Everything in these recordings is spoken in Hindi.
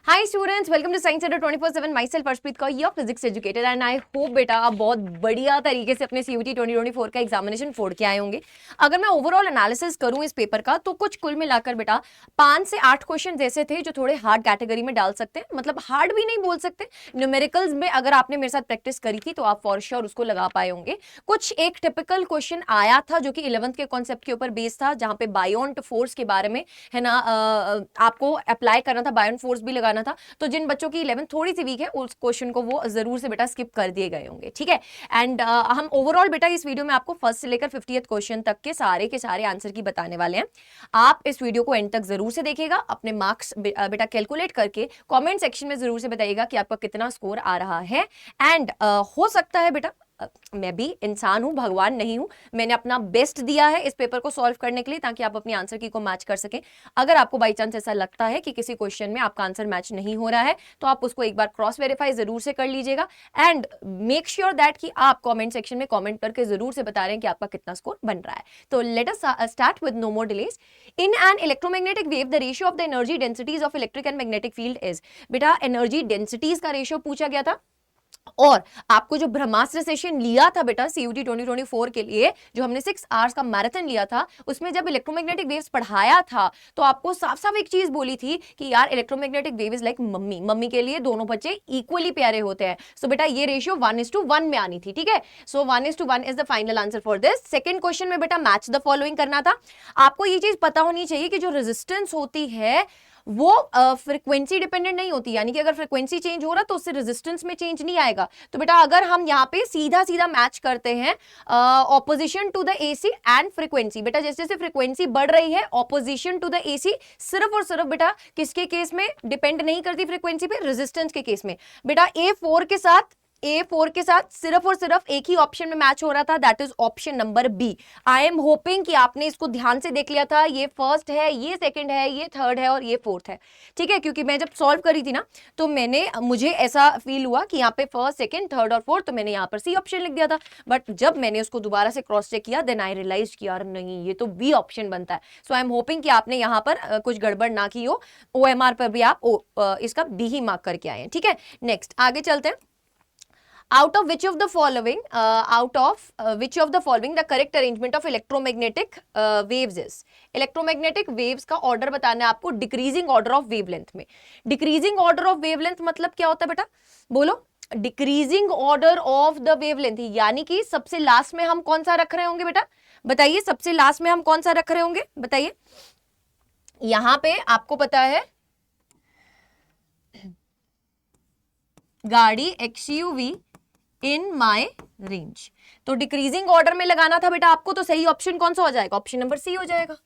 Hi students, welcome to science centre 24/7। Myself Arshpreet Kaur, your physics educator, and I hope बेटा आप बहुत बढ़िया तरीके से अपने सीयूटी 2024 का एग्जामिनेशन फोड़ के आए होंगे। अगर मैं ओवरऑल एनालिसिस करूं इस पेपर का तो कुछ कुल मिलाकर बेटा 5 से 8 क्वेश्चन ऐसे थे जो थोड़े हार्ड कैटेगरी में डाल सकते हैं, मतलब हार्ड भी नहीं बोल सकते। न्यूमेरिकल्स में अगर आपने मेरे साथ प्रैक्टिस करी थी तो आप फॉर श्योर उसको लगा पाए होंगे। कुछ एक टिपिकल क्वेश्चन आया था जो कि 11th के कॉन्सेप्ट के ऊपर बेस्ड था, जहां पे बायोन्ट फोर्स के बारे में है ना आपको अप्लाई करना था, बायोन्ट फोर्स भी लगाना था। तो जिन बच्चों की 11th थोड़ी सी वीक है उस क्वेश्चन को वो जरूर से बेटा स्किप कर दिए गए होंगे, ठीक है। एंड हम ओवरऑल बेटा इस वीडियो में आपको फर्स्ट से लेकर 50th क्वेश्चन तक के सारे आंसर की बताने वाले हैं। आप इस वीडियो को एंड तक जरूर से देखिएगा, अपने मार्क्स बेटा कैलकुलेट करके कमेंट सेक्शन में जरूर से बताइएगा कि आपका कितना स्कोर आ रहा है। एंड हो सकता है बेटा मैं भी इंसान हूं, भगवान नहीं हूं, मैंने अपना बेस्ट दिया है इस पेपर को सॉल्व करने के लिए ताकि आप अपनी आंसर की को मैच कर सकें। अगर आपको बाई चांस ऐसा लगता है कि किसी क्वेश्चन में आपका आंसर मैच नहीं हो रहा है तो आप उसको एक बार क्रॉस वेरीफाई जरूर से कर लीजिएगा। एंड मेक श्योर दैट कि आप कमेंट सेक्शन में कमेंट करके जरूर से बता रहे हैं कि आपका कितना स्कोर बन रहा है। तो let us start with no more delays. In an electromagnetic wave the ratio of the energy densities of electric and magnetic field is. बेटा एनर्जी डेंसिटीज का रेशियो पूछा गया था, और आपको जो ब्रह्मास्त्र सेशन लिया था बेटा सीयूटी 2024 के लिए, जो हमने 6 आवर्स का मैराथन लिया था, उसमें जब इलेक्ट्रोमैग्नेटिक वेव्स पढ़ाया था तो आपको साफ साफ एक चीज बोली थी कि यार electromagnetic wave is like mummy, mummy के लिए दोनों बच्चे इक्वली प्यारे होते हैं। सो बेटा ये रेशियो 1:1 में आनी थी, ठीक है। सो 1:1 is the final answer for this. Second question में बेटा मैच द फॉलोइंग करना था। आपको ये चीज पता होनी चाहिए कि जो रेजिस्टेंस होती है वो फ्रीक्वेंसी डिपेंडेंट नहीं होती, यानी कि अगर फ्रीक्वेंसी चेंज हो रहा तो उससे रेजिस्टेंस में चेंज नहीं आएगा। तो बेटा अगर हम यहाँ पे सीधा सीधा मैच करते हैं opposition to the AC and frequency, बेटा जैसे जैसे फ्रीक्वेंसी बढ़ रही है ऑपोजिशन टू द एसी सिर्फ और सिर्फ बेटा किसके केस में डिपेंड नहीं करती फ्रीक्वेंसी पे, रेजिस्टेंस के केस में। बेटा A4 के साथ सिर्फ और सिर्फ एक ही ऑप्शन में मैच हो रहा था, that is option number B. I am hoping कि आपने इसको ध्यान से देख लिया था। ये फर्स्ट है, ये सेकंड है, ये थर्ड है और ये फोर्थ है, ठीक है। क्योंकि मैं जब सॉल्व करी थी ना तो मुझे ऐसा फील हुआ कि यहाँ पे फर्स्ट, सेकंड, थर्ड और फोर्थ, तो मैंने यहाँ पर सी ऑप्शन लिख दिया था। बट जब मैंने उसको दोबारा से क्रॉस चेक किया देन आई रियलाइज कि यार नहीं, ये तो बी ऑप्शन बनता है। सो आई एम होपिंग कि आपने यहाँ पर कुछ गड़बड़ ना की हो, OMR पर भी आप इसका बी ही मार्क करके आए हैं, ठीक है। नेक्स्ट आगे चलते हैं। Out of which of the following the correct arrangement of electromagnetic waves is? Electromagnetic waves का ऑर्डर बताना है आपको डिक्रीजिंग ऑर्डर ऑफ वेवलेंथ में। डिक्रीजिंग ऑर्डर ऑफ वेवलेंथ मतलब क्या होता है बेटा, बोलो। Decreasing order of the wavelength यानी कि सबसे लास्ट में हम कौन सा रख रहे होंगे बेटा, बताइए। सबसे लास्ट में हम कौन सा रख रहे होंगे बताइए। यहां पे आपको पता है गाड़ी XUV इन माई रेंज, तो डिक्रीजिंग ऑर्डर में लगाना था बेटा आपको। तो सही ऑप्शन कौन सा हो जाएगा, ऑप्शन नंबर सी हो जाएगा।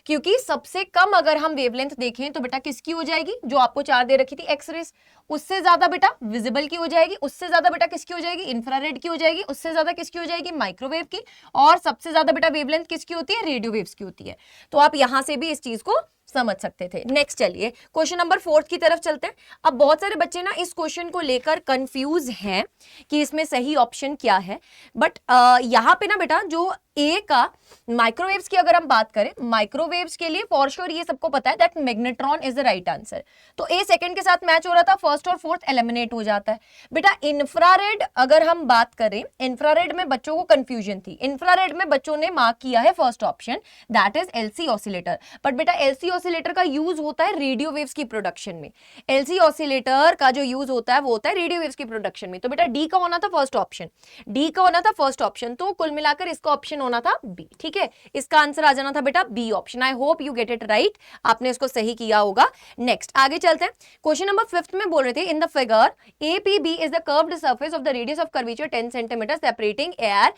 क्योंकि सबसे कम अगर हम वेवलेंथ देखें तो बेटा किसकी हो जाएगी, जो आपको 4 दे रखी थी एक्सरेज, उससे ज्यादा बेटा विजिबल की हो जाएगी, उससे ज्यादा बेटा किसकी हो जाएगी, इंफ्रारेड की हो जाएगी, उससे ज्यादा किसकी हो जाएगी, माइक्रोवेव की, और सबसे ज्यादा बेटा वेवलेंथ किसकी होती है, रेडियो वेव्स की होती है। तो आप यहां से भी इस चीज को समझ सकते थे। नेक्स्ट चलिए क्वेश्चन नंबर 4 की तरफ चलते हैं। अब बहुत सारे बच्चे ना इस क्वेश्चन को लेकर कंफ्यूज हैं कि इसमें सही ऑप्शन क्या है। बट यहां पे ना बेटा जो ए का माइक्रोवेव्स की अगर हम बात करें, माइक्रोवेव्स के लिए फॉर श्योर ये सबको पता है that magnetron is the right answer. तो ए सेकंड के साथ मैच हो रहा था, फर्स्ट और फोर्थ एलिमिनेट हो जाता है। बेटा इंफ्रारेड अगर हम बात करें, इंफ्रारेड में बच्चों को कंफ्यूजन थी। इंफ्रारेड में बच्चों ने मार्क किया है first option, that is LC oscillator. But बेटा LC ऑसिलेटर का यूज होता है रेडियो वेव्स की प्रोडक्शन में। LC ऑसिलेटर का जो यूज होता है वो होता है रेडियो वेव्स की प्रोडक्शन में। तो बेटा डी का होना था फर्स्ट ऑप्शन, डी का होना था फर्स्ट ऑप्शन। तो कुल मिलाकर इसका ऑप्शन होना था बी, ठीक है। इसका आंसर आ जाना था बेटा B option. I hope you get it right, आपने इसको सही किया होगा। नेक्स्ट आगे चलते हैं। क्वेश्चन नंबर 5 में बोल रहे थे in the figure APB is the curved surface of the radius of curvature 10 centimetre separating air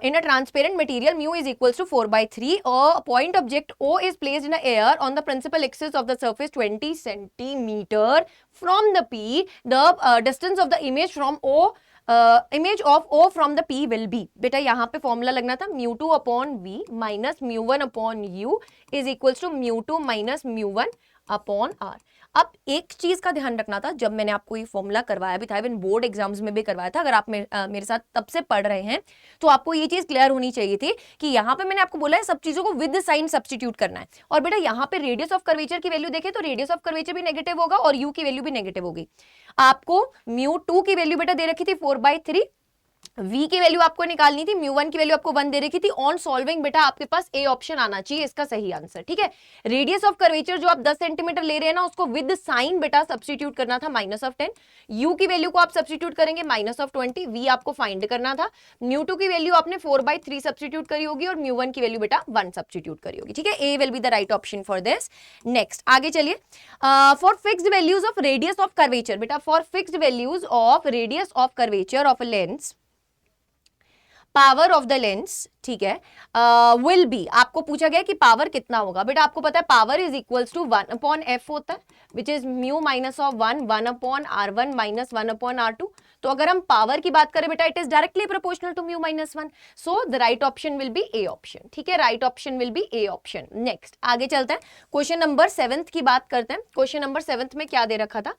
in a transparent material, mu is equals to 4/3. A point object O is placed in the air on the principal axis of the surface 20 centimeter from the P. The distance of the image from O image of O from the P will be. बेटा यहाँ पे फॉर्मूला लगना था mu2 upon V minus mu1 upon U is equals to mu2 minus mu1 upon r. अब एक चीज का ध्यान रखना था, जब मैंने आपको ये फॉर्मूला करवाया भी था, इवन बोर्ड एग्जाम्स में भी करवाया था, अगर आप मेरे साथ तब से पढ़ रहे हैं तो आपको ये चीज क्लियर होनी चाहिए थी कि यहाँ पे मैंने आपको बोला है सब चीजों को विद साइन सब्स्टिट्यूट करना है। और बेटा यहाँ पे रेडियस ऑफ कर्वेचर की वैल्यू देखें तो रेडियस ऑफ कर्वेचर भी नेगेटिव होगा और यू की वैल्यू भी नेगेटिव होगी। आपको μ2 की वैल्यू बेटा दे रखी थी 4/3, v की वैल्यू आपको निकालनी थी, μ1 की वैल्यू आपको 1 दे रखी थी। ऑन सॉल्विंग बेटा आपके पास ए ऑप्शन आना चाहिए इसका सही आंसर, ठीक है। रेडियस ऑफ कर्वेचर जो आप 10 सेंटीमीटर ले रहे हैं ना, उसको विद साइन बेटा सब्स्टिट्यूट करना था -10, u की वैल्यू को आप सब्स्टिट्यूट करेंगे -20, v आपको फाइंड करना था, μ2 की वैल्यू आपने 4/3 सब्स्टिट्यूट करी होगी और μ1 की वैल्यू बेटा 1 सब्स्टिट्यूट करी होगी, ठीक है। A will be the right option for this. Next आगे चलिए, for fixed values of radius of curvature, बेटा for fixed values of radius of curvature of a lens, power of the lens, ठीक है, विल बी, आपको पूछा गया कि पावर कितना होगा। बेटा आपको पता है power is equals to 1/f होता है, which is mu minus of 1/r1 minus 1/r2। तो अगर हम पावर की बात करें बेटा, it is directly proportional to mu -1, so the right option will be A option, ठीक है, right option will be A option. Next आगे चलते हैं, क्वेश्चन नंबर 7 की बात करते हैं। क्वेश्चन नंबर 7 में क्या दे रखा था,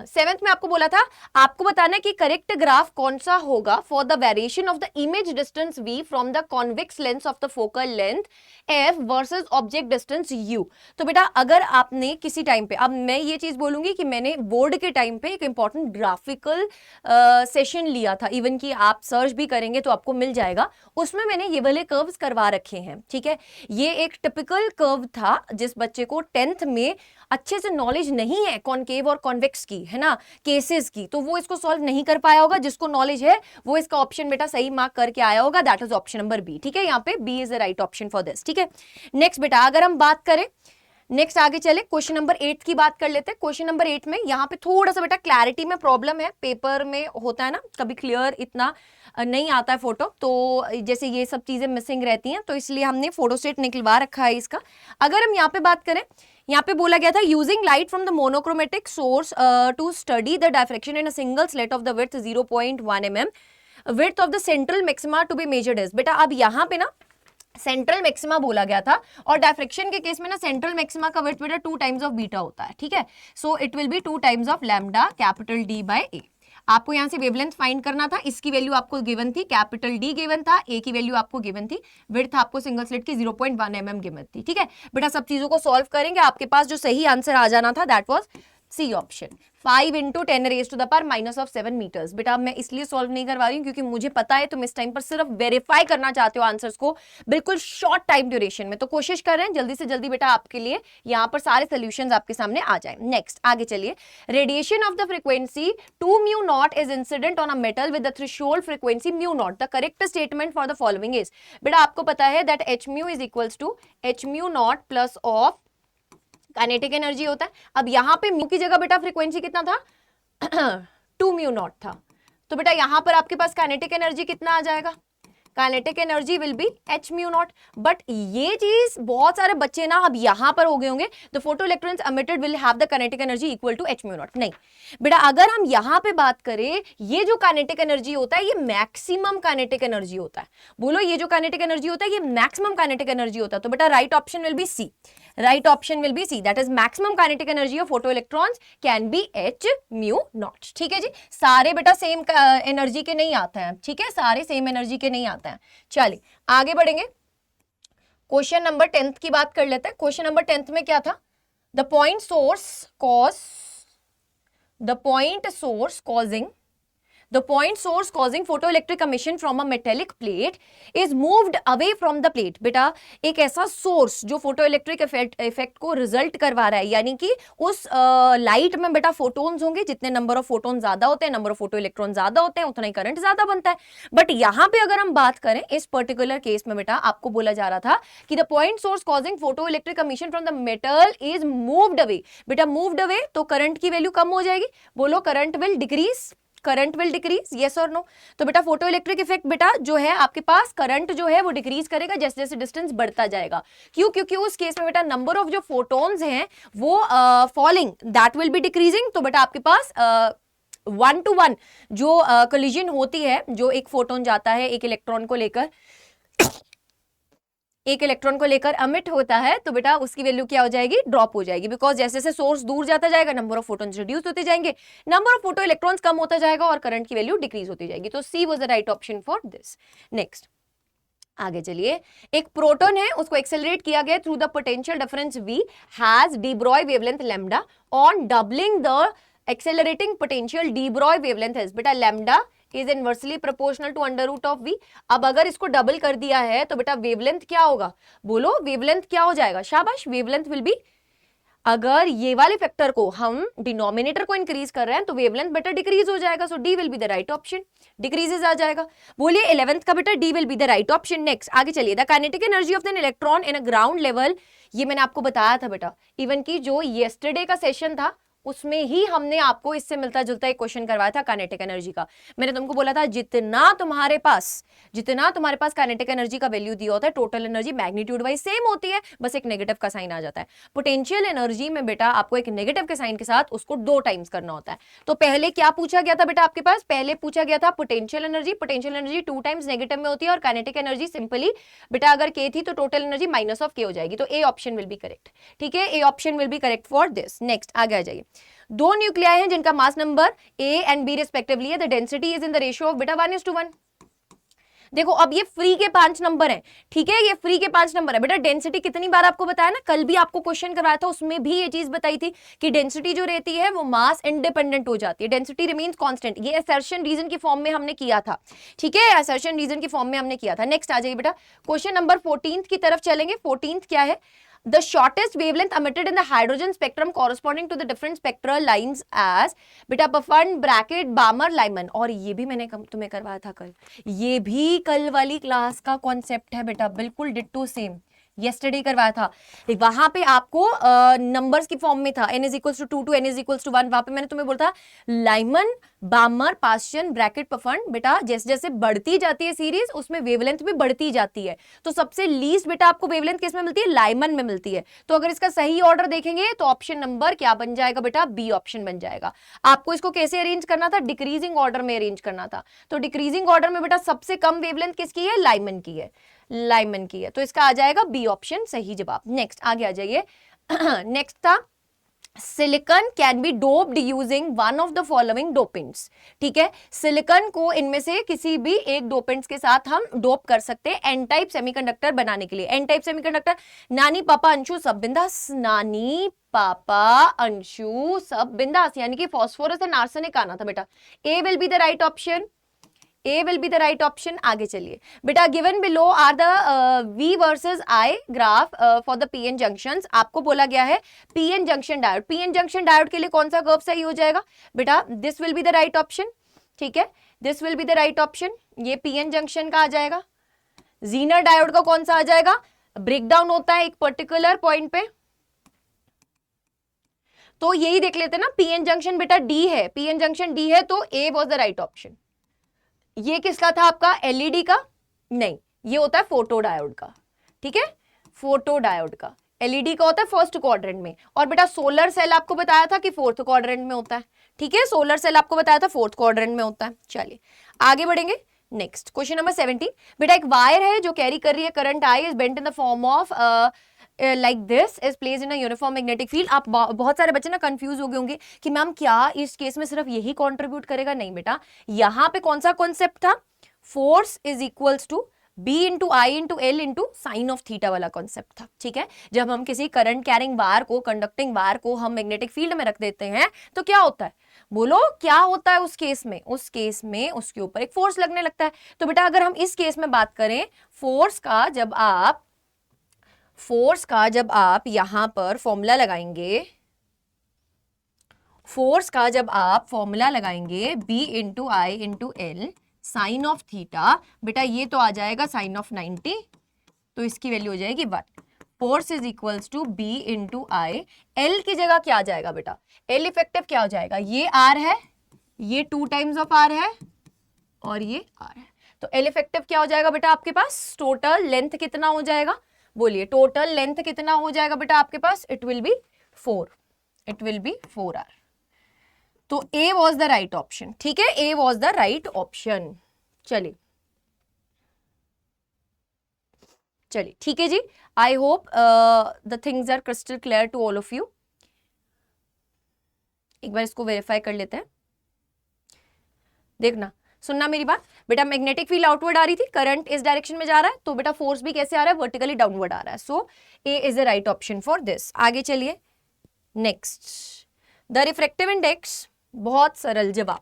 7th में आपको बोला था आपको बताना है कि करेक्ट ग्राफ कौन सा होगा for the variation of the image distance v from the convex lens of the focal length f versus object distance u। तो बेटा अगर आपने किसी टाइम पे, अब मैं ये चीज बोलूंगी कि मैंने बोर्ड के टाइम पे एक इंपॉर्टेंट ग्राफिकल सेशन लिया था, इवन कि आप सर्च भी करेंगे तो आपको मिल जाएगा, उसमें मैंने ये वाले कर्व्स करवा रखे हैं, ठीक है। ये एक टिपिकल कर्व था, जिस बच्चे को 10th में अच्छे से नॉलेज नहीं है कॉनकेव और कॉन्वेक्स की, है ना, केसेस की, तो वो इसको सॉल्व नहीं कर पाया होगा। जिसको नॉलेज है वो इसका ऑप्शन बेटा सही मार्क करके आया होगा, that is option number B, ठीक है। यहाँ पे B is the right option for this, ठीक है। नेक्स्ट बेटा अगर हम बात करें, नेक्स्ट आगे चले, क्वेश्चन नंबर 8 की बात कर लेते हैं। क्वेश्चन नंबर 8 में यहाँ पे थोड़ा सा बेटा क्लैरिटी में प्रॉब्लम है, पेपर में होता है ना कभी क्लियर इतना नहीं आता है फोटो, तो जैसे ये सब चीजें मिसिंग रहती हैं, तो इसलिए हमने फोटो स्टेट निकलवा रखा है इसका। अगर हम यहाँ पे बात करें, यहाँ पे बोला गया था using light from the monochromatic source to study the diffraction in a single slit of the width 0.1 mm, width of the central maxima to be measured is. बेटा अब यहाँ पे ना सेंट्रल मैक्सिमा बोला गया था, और डायफ्रेक्शन के केस में ना सेंट्रल मैक्सिमा का विड्थ बेटा 2 टाइम्स ऑफ बीटा होता है, ठीक है। So it will be 2 times of lambda capital D by a. आपको यहाँ से वेवलेंथ फाइंड करना था, इसकी वैल्यू आपको गिवन थी, कैपिटल डी गिवन था, ए की वैल्यू आपको गिवन थी, विड्थ आपको सिंगल स्लिट की 0.1 mm गिवन थी, ठीक है। बेटा सब चीजों को सॉल्व करेंगे, आपके पास जो सही आंसर आ जाना था that was C option, 5 × 10⁻⁻⁷ metres. बेटा मैं इसलिए सॉल्व नहीं करवा रही हूँ क्योंकि मुझे पता है तुम इस टाइम पर सिर्फ वेरीफाई करना चाहते हो आंसर्स को बिल्कुल शॉर्ट टाइम ड्यूरेशन में, तो कोशिश कर रहे हैं जल्दी से जल्दी बेटा आपके लिए यहाँ पर सारे सोल्यूशंस आपके सामने आ जाए। नेक्स्ट आगे चलिए, radiation of the frequency 2μ0 is incident on a metal with the threshold frequency μ0, the correct statement for the following is. बेटा आपको पता है that hμ is equals to hμ0 plus of kinetic energy होता है। अब यहाँ पे म्यू की जगह बेटा फ्रीक्वेंसी कितना था 2μ0 था, तो बेटा यहाँ पर आपके पास काइनेटिक एनर्जी कितना आ जाएगा, kinetic energy will be hμ0। But ये चीज बहुत सारे बच्चे ना अब यहाँ पर हो गए होंगे, the photo electrons emitted will have the kinetic energy equal to hμ0। नहीं बेटा, अगर हम यहाँ पे बात करें, ये जो काइनेटिक एनर्जी होता है ये मैक्सिमम काइनेटिक एनर्जी होता है। बोलो ये जो काइनेटिक एनर्जी होता है ये मैक्सिमम काइनेटिक एनर्जी होता है, तो बेटा right option will be C, right option will be C, that is maximum kinetic energy of photo electrons can be hμ0, ठीक है जी। सारे बेटा सेम एनर्जी के नहीं आते हैं, ठीक है, सारे सेम एनर्जी के नहीं आते हैं। चलिए आगे बढ़ेंगे, क्वेश्चन नंबर 10th की बात कर लेते हैं। क्वेश्चन नंबर 10th में क्या था, the point source causing photoelectric emission from a metallic plate is moved away from the plate। बेटा एक ऐसा सोर्स जो फोटोइलेक्ट्रिक इफेक्ट को रिजल्ट करवा रहा है, यानी कि उस लाइट में बेटा फोटोन्स होंगे, जितने नंबर ऑफ फोटोन ज्यादा होते हैं, नंबर ऑफ फोटो इलेक्ट्रॉन ज्यादा होते हैं, उतना ही करंट ज्यादा बनता है। बट यहाँ पे अगर हम बात करें इस पर्टिकुलर केस में बेटा आपको बोला जा रहा था कि the point source causing photoelectric emission from the metal is moved away. बेटा मूव्ड अवे तो करंट की वैल्यू कम हो जाएगी, बोलो current will decrease, current will decrease, yes और नो। तो बेटा फोटो इलेक्ट्रिक इफेक्ट बेटा जो है आपके पास करंट जो है वो डिक्रीज करेगा जैसे जैसे डिस्टेंस बढ़ता जाएगा। क्यों? क्योंकि उस केस में बेटा नंबर ऑफ जो फोटोन्स हैं वो falling, that will be decreasing. तो बेटा आपके पास 1 to 1 जो कोलिजन होती है, जो एक फोटोन जाता है एक इलेक्ट्रॉन को लेकर, एक इलेक्ट्रॉन को लेकर अमिट होता है तो बेटा उसकी वैल्यू क्या हो जाएगी, ड्रॉप हो जाएगी, बिकॉज जैसे जैसे सोर्स दूर जाता जाएगा नंबर ऑफ फोटॉन्स रिड्यूस होते जाएंगे, नंबर ऑफ फोटो इलेक्ट्रॉन्स कम होता जाएगा और करंट की वैल्यू डिक्रीज होती जाएगी। तो C was the right option for this. Next आगे चलिए, एक प्रोटॉन है उसको एक्सेलरेट किया गया through the potential difference V has de Broglie wavelength lambda on doubling the accelerating potential de Broglie wavelength है। बेटा lambda is inversely proportional to under root of V। अब अगर इसको डबल कर दिया है तो बेटा वेवलेंथ क्या होगा, बोलो वेवलेंथ क्या हो जाएगा, शाबाश, वेवलेंथ विल बी, अगर ये वाले फैक्टर को हम डिनोमिनेटर को इंक्रीज कर रहे हैं तो वेवलेंथ बेटा डिक्रीज हो जाएगा, so D will be the right option, decreases आ जाएगा। बोलिए 11th का बेटा D will be the right option. Next आगे चलिए, the kinetic energy of an electron in a ground level, ये मैंने आपको बताया था बेटा, इवन की जो येस्टरडे का सेशन था उसमें ही हमने आपको इससे मिलता जुलता एक क्वेश्चन करवाया था काइनेटिक एनर्जी का। मैंने तुमको बोला था जितना तुम्हारे पास काइनेटिक एनर्जी का वैल्यू दिया होता है total energy magnitude wise same होती है, बस एक नेगेटिव का साइन आ जाता है। पोटेंशियल एनर्जी में बेटा आपको एक नेगेटिव के साइन के साथ उसको 2 टाइम्स करना होता है। तो पहले क्या पूछा गया था बेटा आपके पास, पहले पूछा गया था पोटेंशियल एनर्जी 2 टाइम्स नेगेटिव में होती है और काइनेटिक एनर्जी सिंपली बेटा अगर के थी तो टोटल एनर्जी माइनस ऑफ के हो जाएगी, तो A option will be correct. ठीक है, A option will be correct for this. Next आगे आ जाइए, 2 न्यूक्लियाई हैं जिनका mass number A and B respectively है, the density is in the ratio of बेटा 1:1। देखो अब ये फ्री के 5 नंबर हैं, ठीक है, ये फ्री के 5 नंबर है। बेटा डेंसिटी कितनी बार आपको बताया ना, कल भी आपको क्वेश्चन करवाया था उसमें भी ये चीज बताई थी कि डेंसिटी जो रहती है वो मास इंडिपेंडेंट हो जाती है, डेंसिटी रिमेन्स कांस्टेंट। ये असर्शन रीजन की फॉर्म में हमने किया था, ठीक है, असर्शन रीजन की फॉर्म में हमने किया था। नेक्स्ट आ जाइए बेटा, क्वेश्चन नंबर 14 की तरफ चलेंगे। 14 क्या है, the shortest wavelength emitted in the hydrogen spectrum corresponding to the different spectral lines as बेटा Buffon, Brackett, Balmer, Lyman। और ये भी मैंने तुम्हें करवाया था कल, ये भी कल वाली क्लास का कॉन्सेप्ट है बेटा, बिल्कुल डिट्टो सेम, येस्टरडे करवाया था। वहां पे आपको नंबर्स की फॉर्म में था, n is equals to 2 to n is equals to 1। वहां पे मैंने तुम्हें बोला था लाइमन, बामर, पास्चन, ब्रैकेट, पफन, बेटा जैसे जैसे बढ़ती जाती है सीरीज उसमें वेवलेंथ भी बढ़ती जाती है। तो सबसे लीस्ट बेटा आपको वेवलेंथ किस में मिलती है, लाइमन में मिलती है। तो अगर इसका सही ऑर्डर देखेंगे तो ऑप्शन नंबर क्या बन जाएगा बेटा, बी ऑप्शन बन जाएगा। आपको इसको कैसे अरेंज करना था, डिक्रीजिंग ऑर्डर में अरेंज करना था। तो डिक्रीजिंग ऑर्डर में बेटा सबसे कम वेवलेंथ किसकी है, लाइमन की है, लाइमन की है, तो इसका आ जाएगा बी ऑप्शन सही जवाब। नेक्स्ट आगे आ जाइए, नेक्स्ट था silicon can be doped using one of the following dopants. ठीक है, सिलिकॉन को इनमें से किसी भी एक डोपेंट्स के साथ हम डोप कर सकते हैं एन टाइप सेमीकंडक्टर बनाने के लिए। एन टाइप सेमीकंडक्टर, नानी पापा अंशु सब बिंदास, नानी पापा अंशु सब बिंदास, यानी कि फास्फोरस एंड आर्सेनिक आना था बेटा। A will be the right option, A will be the right option। आगे चलिए बेटा, given below are the V versus I graph for the PN junctions। आपको बोला गया है PN junction diode, PN junction diode के लिए कौन सा कर्व सही हो जाएगा बेटा, this will be the right option। ठीक है, this will be the right option, ये PN junction का आ जाएगा। Zener diode का कौन सा आ जाएगा, ब्रेक डाउन होता है एक पर्टिकुलर पॉइंट पे, तो यही देख लेते ना, PN junction बेटा D है, PN junction D है, तो A was the right option। ये किसका था आपका, एलईडी का, नहीं ये होता है फोटो डायोड का। ठीक है, फोटो डायोड का, एलईडी का होता है फर्स्ट क्वाड्रेंट में, और बेटा सोलर सेल आपको बताया था कि फोर्थ क्वाड्रेंट में होता है। ठीक है, सोलर सेल आपको बताया था फोर्थ क्वाड्रेंट में होता है। चलिए आगे बढ़ेंगे, नेक्स्ट क्वेश्चन नंबर 17। बेटा एक वायर है जो कैरी कर रही है current I, is bent in the form of like this, is placed in a uniform magnetic field. आप बहुत सारे बच्चे ना कंफ्यूज हो गए होंगे कि मैम क्या इस केस में सिर्फ यही कंट्रीब्यूट करेगा, नहीं बेटा, यहां पे कौन सा कॉन्सेप्ट था, force is equals to B into I into L into sine of theta वाला कॉन्सेप्ट था। ठीक है, जब हम किसी करंट कैरिंग वायर को, कंडक्टिंग वायर को हम मैग्नेटिक फील्ड में रख देते हैं तो क्या होता है, बोलो क्या होता है उस केस में, उस केस में उसके ऊपर एक फोर्स लगने लगता है। तो बेटा अगर हम इस केस में बात करें, फोर्स का जब आप यहां पर फॉर्मूला लगाएंगे, फोर्स का जब आप फॉर्मूला लगाएंगे B into I into L sine of theta, बेटा ये तो आ जाएगा साइन ऑफ 90, तो इसकी वैल्यू हो जाएगी 1। Force is equals to B into I, L की जगह क्या आ जाएगा बेटा, एल इफेक्टिव क्या हो जाएगा, ये आर है, ये 2 टाइम्स ऑफ आर है, और ये आर है, तो एल इफेक्टिव क्या हो जाएगा बेटा आपके पास, टोटल लेंथ कितना हो जाएगा, बोलिए टोटल लेंथ कितना हो जाएगा बेटा आपके पास, it will be 4, it will be 4R। तो A was the right option। ठीक है, A was the right option। चलिए चलिए ठीक है जी, I hope the things are crystal clear to all of you. एक बार इसको वेरीफाई कर लेते हैं। देखना, सुनना मेरी बात बेटा, मैग्नेटिक फील्ड आउटवर्ड आ रही थी, करंट इस डायरेक्शन में जा रहा है, तो बेटा फोर्स भी कैसे आ रहा है, वर्टिकली डाउनवर्ड आ रहा है। So A is the right option for this. आगे चलिए नेक्स्ट, द रिफ्रैक्टिव इंडेक्स, बहुत सरल जवाब,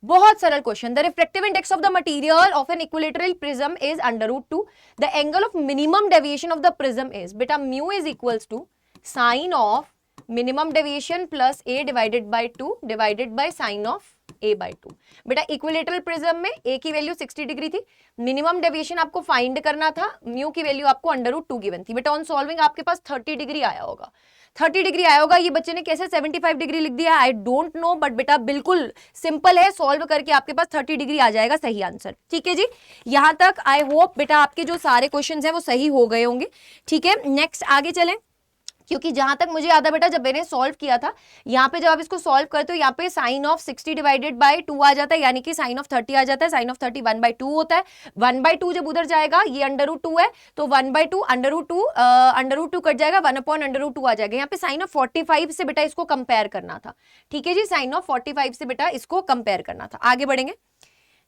बहुत सरल question. The refractive index of the material of an equilateral prism is √2। The angle of minimum deviation of the prism is, बेटा mu is equals to sine of minimum deviation plus a divided by 2 divided by sine of a by 2। बेटा इक्विलेटरल प्रिज्म में a की वैल्यू 60 डिग्री थी, मिनिमम डेविएशन आपको फाइंड करना था, म्यू की वैल्यू आपको √2 गिवन थी। बेटा ऑन सॉल्विंग आपके पास 30 डिग्री आया होगा, 30 डिग्री आया होगा। ये बच्चे ने कैसे 75 डिग्री लिख दिया, आई डोंट नो, बट बेटा बिल्कुल सिंपल है, सॉल्व करके आपके पास 30 डिग्री आ जाएगा सही आंसर। ठीक है जी, यहां तक आई होप बेटा आपके जो सारे क्वेश्चंस हैं वो सही हो गए होंगे। ठीक है, नेक्स्ट आगे चलें, क्योंकि जहां तक मुझे याद है बेटा जब मैंने सॉल्व किया था, यहाँ पे जब आप इसको सॉल्व करते हो यहाँ पे साइन ऑफ 60 डिवाइडेड बाय 2 आ जाता है, यानी कि साइन ऑफ 30 आ जाता है। साइन ऑफ 30 1/2 होता है, 1/2 जब उधर जाएगा, ये √2 है तो 1/2 √2 कट जाएगा, 1/√2 आ जाएगा। यहाँ पे साइन ऑफ 45 से बेटा इसको कंपेयर करना था। ठीक है जी, साइन ऑफ 45 से बेटा इसको कंपेयर करना था। आगे बढ़ेंगे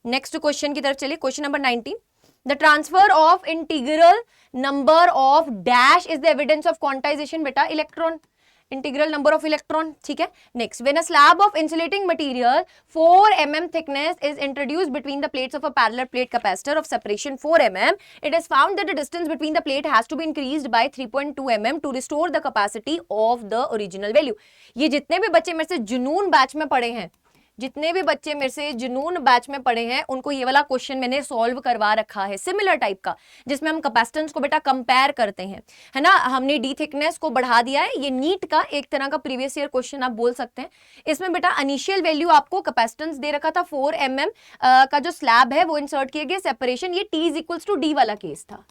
नेक्स्ट क्वेश्चन की तरफ चलिए, question number 19। The transfer of integral number of dash is the evidence of quantization, बेटा electron, integral number of electron। ठीक है, next, when a slab of insulating material 4 mm thickness is introduced between the plates of a parallel plate capacitor of separation 4 mm, it is found that the distance between the plate has to be increased by 3.2 mm to restore the capacity of the original value। ये जितने भी बच्चे मेरे से जुनून बैच में पढ़े हैं, जितने भी बच्चे मेरे से जुनून बैच में पढ़े हैं, उनको ये वाला क्वेश्चन मैंने सॉल्व करवा रखा है, सिमिलर टाइप का, जिसमें हम कैपेसिटेंस को बेटा कंपेयर करते हैं, है ना। हमने डी थिकनेस को बढ़ा दिया है, ये नीट का एक तरह का प्रीवियस ईयर क्वेश्चन आप बोल सकते हैं। इसमें बेटा इनिशियल वैल्यू आपको कैपेसिटेंस दे रखा था 4 mm का जो स्लैब है वो इंसर्ट किया गया, सेपरेशन ये T = D वाला केस था।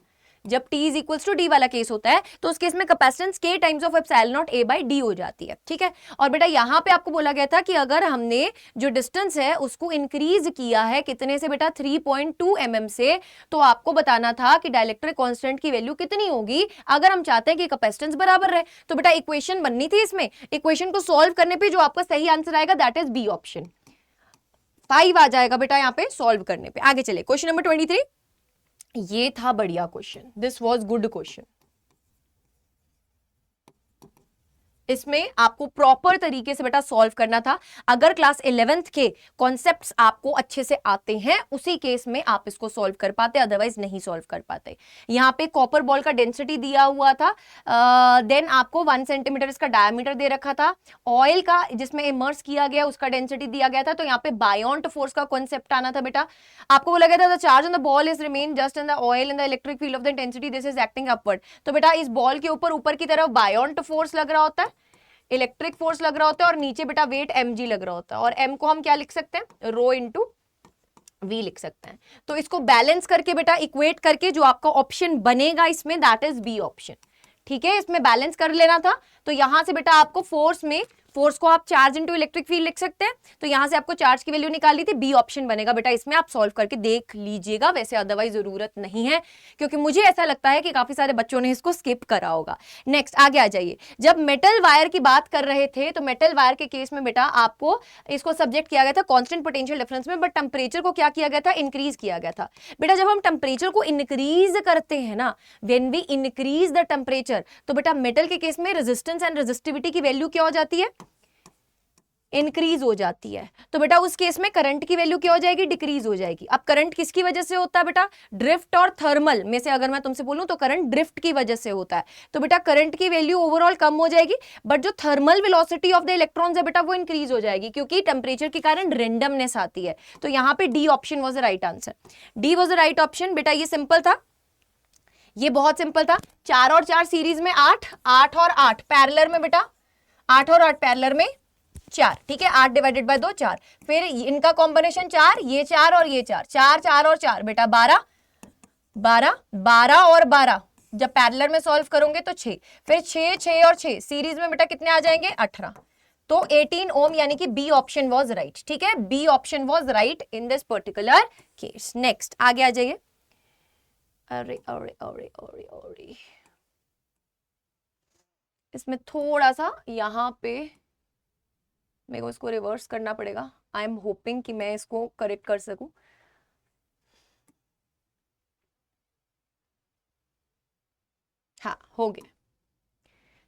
जब T = D वाला केस होता है तो उस केस में capacitance K times of epsilon not A by D हो जाती है। ठीक है, और बेटा यहाँ पे आपको बोला गया था कि अगर हमने जो डिस्टेंस है उसको इंक्रीज किया है कितने से बेटा, 3.2 mm से, तो आपको बताना था कि डाइलेक्ट्रिक कांस्टेंट की वैल्यू कितनी होगी अगर हम चाहते हैं कि कैपेसिटेंस बराबर रहे। तो बेटा इक्वेशन बननी थी, इसमें इक्वेशन को सॉल्व करने पे जो आपका सही आंसर आएगा दैट इज बी ऑप्शन, 5 आ जाएगा बेटा यहाँ पे सॉल्व करने पे। आगे चले, क्वेश्चन नंबर 23। ये था बढ़िया question, this was good question. इसमें आपको प्रॉपर तरीके से बेटा सॉल्व करना था। अगर क्लास 11th के कॉन्सेप्ट्स आपको अच्छे से आते हैं उसी केस में आप इसको सॉल्व कर पाते, अदरवाइज नहीं सॉल्व कर पाते। यहाँ पे कॉपर बॉल का डेंसिटी दिया हुआ था, देन आपको 1 सेंटीमीटर इसका डायमीटर दे रखा था, ऑयल का जिसमें इमर्स किया गया उसका डेंसिटी दिया गया था, तो यहाँ पे बायोंट फोर्स का कॉन्सेप्ट आना था बेटा। आपको बोला गया था the charge on the ball is remain just in the oil in the electric field of the intensity this is acting upward. तो बेटा इस बॉल के ऊपर की तरफ बायोंट फोर्स लग रहा होता है, इलेक्ट्रिक फोर्स लग रहा होता है, और नीचे बेटा वेट mg लग रहा होता है, और m को हम क्या लिख सकते हैं, रो इंटू v लिख सकते हैं। तो इसको बैलेंस करके बेटा इक्वेट करके जो आपका ऑप्शन बनेगा इसमें दैट इज बी ऑप्शन। ठीक है, इसमें बैलेंस कर लेना था। तो यहां से बेटा आपको फोर्स को आप चार्ज इंटू इलेक्ट्रिक फील्ड लिख सकते हैं, तो यहां से आपको चार्ज की वैल्यू निकाली थी, बी ऑप्शन बनेगा बेटा। इसमें आप सॉल्व करके देख लीजिएगा, वैसे अदरवाइज जरूरत नहीं है, क्योंकि मुझे ऐसा लगता है कि काफी सारे बच्चों ने इसको स्किप करा होगा। नेक्स्ट आगे आ जाइए, जब मेटल वायर की बात कर रहे थे तो मेटल वायर के केस में बेटा आपको इसको सब्जेक्ट किया गया था कांस्टेंट पोटेंशियल डिफरेंस में, बट टेम्परेचर को क्या किया गया था, इंक्रीज किया गया था। बेटा जब हम टेम्परेचर को इंक्रीज करते हैं ना, when we increase the temperature, तो बेटा मेटल के केस में रेजिस्टेंस एंड रेजिस्टिविटी की वैल्यू क्या हो जाती है, इंक्रीज हो जाती है। तो बेटा उस केस में करंट की वैल्यू क्या हो जाएगी, डिक्रीज हो जाएगी। अब करंट किसकी वजह से होता है बेटा, ड्रिफ्ट और थर्मल में से अगर मैं तुमसे बोलूं तो करंट ड्रिफ्ट की वजह से होता है। तो बेटा करंट की वैल्यू ओवरऑल कम हो जाएगी, बट जो thermal velocity of the electrons है बेटा वो इंक्रीज हो जाएगी, क्योंकि टेम्परेचर के कारण रेंडमनेस आती है। तो यहाँ पे D option was the right answer, D was the right option. बेटा ये सिंपल था, ये बहुत सिंपल था। 4 और 4 सीरीज में 8, 8 और 8 पैरेलल में बेटा, 8 और 8 पैरेलल में 4। ठीक है, 8 डिवाइडेड बाय 2 4, फिर इनका कॉम्बिनेशन 4, ये 4 और ये 4, 4 4 और 4 बेटा 12, 12 12 और 12 जब पैरेलल में सॉल्व करोगे तो 6, फिर 6 6 और 6 सीरीज में बेटा कितने आ जाएंगे, 18। तो 18 ओम, यानी कि बी ऑप्शन वाज राइट। ठीक है, B option was right in this particular case. Next आगे आ जाइए, अरे अरे अरे अरे अरे, इसमें थोड़ा सा यहाँ पे मेरे को इसको रिवर्स करना पड़ेगा। आई एम होपिंग कि मैं इसको करेक्ट कर सकूं। हाँ हो गया।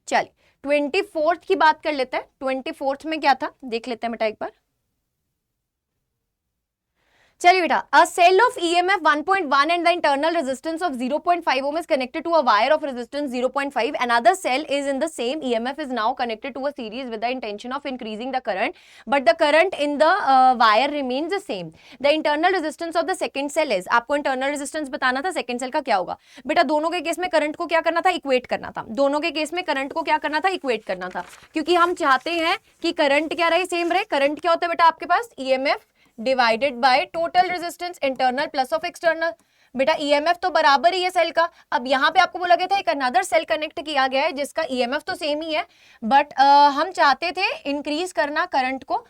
चलिए 24th की बात कर लेते हैं। 24th में क्या था देख लेते हैं बेटा एक बार। चलिए बेटा, a cell of EMF 1.1 and the internal resistance of 0.5 ohm is connected to a wire of resistance 0.5. Another cell is in the same EMF is now connected to a series with the intention of increasing the current, but the current in the wire remains the same. The internal resistance of the second cell is, आपको internal resistance बताना था second cell का क्या होगा बेटा। दोनों के केस में करंट को क्या करना था, इक्वेट करना था। दोनों के केस में करंट को क्या करना था, इक्वेट करना था, क्योंकि हम चाहते हैं कि करंट क्या रहे, सेम रहे। करंट क्या होता है बेटा आपके पास, EMF divided by total resistance internal plus of external. बेटा ईएमएफ तो बराबर ही है सेल का। अब यहाँ पे आपको बोला गया था एक अनदर सेल कनेक्ट किया गया है जिसका ईएमएफ तो सेम ही है, बट हम चाहते थे इंक्रीज करना करंट को।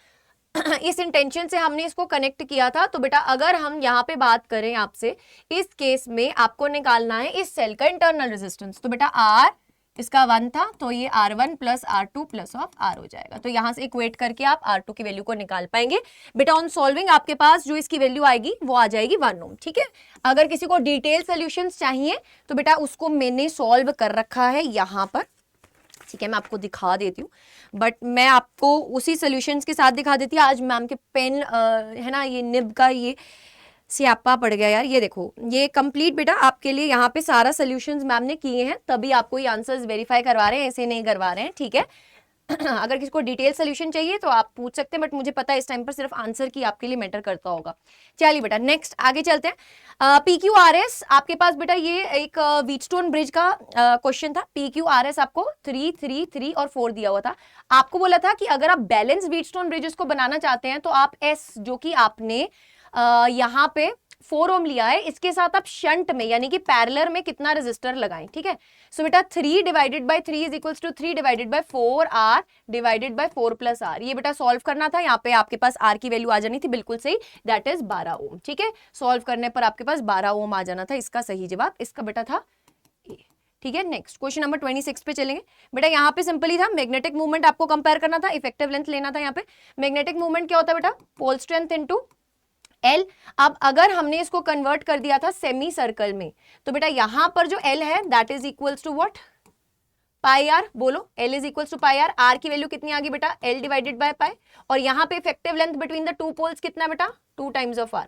इस इंटेंशन से हमने इसको कनेक्ट किया था। तो बेटा अगर हम यहाँ पे बात करें आपसे, इस केस में आपको निकालना है इस सेल का इंटरनल रेजिस्टेंस। तो बेटा आर इसका 1 था, तो ये R1 plus R2 plus of R हो जाएगा। तो यहां से इक्वेट करके आप R2 की वैल्यू को निकाल पाएंगे। बेटा ऑन सॉल्विंग आपके पास जो इसकी वैल्यू आएगी वो आ जाएगी 1 ओम। ठीक है, अगर किसी को डिटेल सोल्यूशंस चाहिए तो बेटा उसको मैंने सॉल्व कर रखा है यहाँ पर। ठीक है, मैं आपको दिखा देती हूँ, बट मैं आपको उसी सोल्यूशंस के साथ दिखा देती हूँ। आज मैम के पेन है ना, ये निब का ये स्यापा पड़ गया यार। ये देखो, ये कंप्लीट बेटा आपके लिए यहाँ पे सारा सोल्यूशंस मैम ने किए हैं, तभी आपको ये आंसर्स वेरीफाई करवा रहे हैं, ऐसे नहीं करवा रहे हैं। ठीक है, अगर किसी को डिटेल सोल्यूशन चाहिए तो आप पूछ सकते हैं, बट मुझे पता है इस टाइम पर सिर्फ आंसर की आपके लिए मैटर करता होगा। चलिए बेटा नेक्स्ट आगे चलते हैं। PQRS आपके पास बेटा ये एक व्हीटस्टोन ब्रिज का क्वेश्चन था। PQRS आपको 3, 3, 3 और 4 दिया हुआ था। आपको बोला था कि अगर आप बैलेंस व्हीटस्टोन ब्रिजेस को बनाना चाहते हैं तो आप S जो कि आपने यहाँ पे 4 ओम लिया है, इसके साथ आप शंट में यानी कि पैरेलल में कितना रेजिस्टर लगाएं। ठीक है, सो बेटा 3 divided by 3 is equals to 3 divided by 4 R divided by 4 plus R। ये बेटा सॉल्व करना था, यहाँ पे आपके पास R की वैल्यू आ जानी थी बिल्कुल सही, दैट इज 12 ओम। ठीक है, सॉल्व करने पर आपके पास 12 ओम आ जाना था। इसका सही जवाब इसका बेटा था ए। ठीक है, नेक्स्ट क्वेश्चन नंबर 26 पे चलेंगे। बेटा यहाँ पे सिंपल ही था, मैग्नेटिक मूवमेंट आपको कंपेयर करना था, इफेक्टिव लेंथ लेना था। यहाँ पे मैग्नेटिक मूवमेंट क्या होता है बेटा, पोल स्ट्रेंथ इनटू L। अब अगर हमने इसको कन्वर्ट कर दिया था सेमी सर्कल में, तो बेटा यहां पर जो L है that is equals to what, pi r. बोलो, L is equals to pi r. R की वैल्यू कितनी आ गई बेटा, L डिवाइडेड बाय पाई। और यहाँ पे effective length between the two poles कितना बेटा, 2 टाइम्स ऑफ R।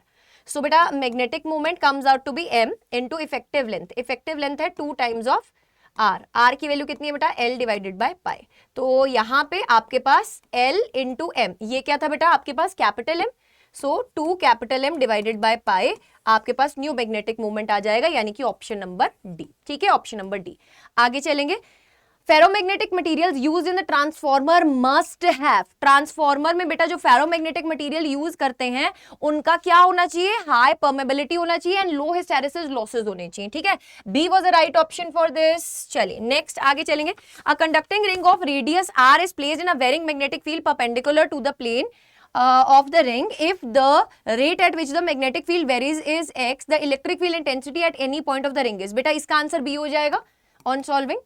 सो बेटा magnetic movement comes out to be M into effective length. Effective length है 2 टाइम्स ऑफ R। R की वैल्यू कितनी है बेटा, L डिवाइडेड बाय पाई। तो यहाँ पे आपके पास L इंटू M, ये क्या था बेटा आपके पास capital M, so 2 capital M divided by pi आपके पास न्यू मैग्नेटिक मूवमेंट आ जाएगा, यानी कि ऑप्शन नंबर डी। ठीक है, ऑप्शन नंबर डी। आगे चलेंगे। Ferromagnetic materials used in the transformer must have. Transformer में बेटा जो फेरोमैग्नेटिक मटेरियल यूज करते हैं उनका क्या होना चाहिए, हाई परमेबिलिटी होना चाहिए एंड लो हिस्टैरिसीस लॉसेस होने चाहिए। ठीक है, B was the right option for this. चलिए नेक्स्ट आगे चलेंगे। A conducting ring of radius r is placed in a varying magnetic field perpendicular to the plane of the ring. If the rate at which the magnetic field varies is x, the electric field intensity at any point of the ring is। बेटा इसका आंसर बी हो जाएगा ऑन सॉल्विंग।